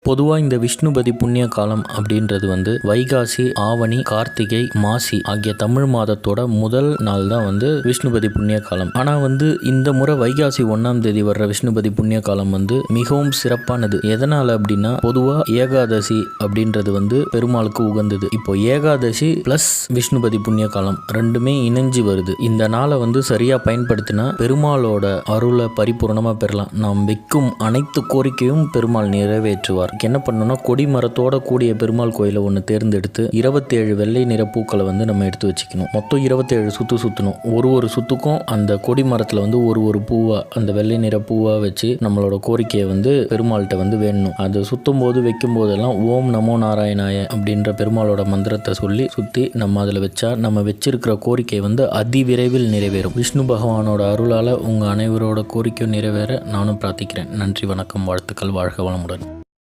பொதுவாக இந்த விஷ்ணுபதி புண்ணிய காலம் அப்படின்றது வைகாசி, ஆவணி, கார்த்திகை, மாசி ஆகிய தமிழ் மாதத்தோட முதல் நாள் தான் விஷ்ணுபதி புண்ணிய காலம். ஆனால் இந்த முறை வைகாசி 1ஆம் தேதி வர்ற விஷ்ணுபதி புண்ணிய காலம் மிகவும் சிறப்பானது. எதனால் அப்படின்னா, பொதுவாக ஏகாதசி அப்படின்றது பெருமாளுக்கு உகந்தது. இப்போ ஏகாதசி பிளஸ் விஷ்ணுபதி புண்ணிய காலம் ரெண்டுமே இணைஞ்சு வருது. இந்த நாளை சரியா பயன்படுத்தினா பெருமாளோட அருளை பரிபூர்ணமா பெறலாம். நாம் வைக்கும் அனைத்து கோரிக்கையும் பெருமாள் நிறைவேற்றுவார். என்ன பண்ணணும்னா, கொடி மரத்தோட கூடிய பெருமாள் கோயிலை ஒன்று தேர்ந்தெடுத்து 27 வெள்ளை நிற பூக்களை நம்ம எடுத்து வச்சுக்கணும். மொத்தம் 27 சுற்று சுற்றணும். ஒரு சுற்றுக்கும் அந்த கொடி மரத்தில் ஒரு பூவா, அந்த வெள்ளை நிற பூவா வச்சு நம்மளோட கோரிக்கையை பெருமாள்கிட்ட வேணும். அதை சுற்றும் போது வைக்கும் போதெல்லாம் ஓம் நமோ நாராயணாய அப்படின்ற பெருமாளோட மந்திரத்தை சொல்லி சுற்றி நம்ம அதில் வச்சா நம்ம வச்சிருக்கிற கோரிக்கை அதிவிரைவில் நிறைவேறும். விஷ்ணு பகவானோட அருளால் உங்கள் அனைவரோட கோரிக்கையும் நிறைவேற நானும் பிரார்த்திக்கிறேன். நன்றி, வணக்கம், வாழ்த்துக்கள், வாழ்க வளமுடன்.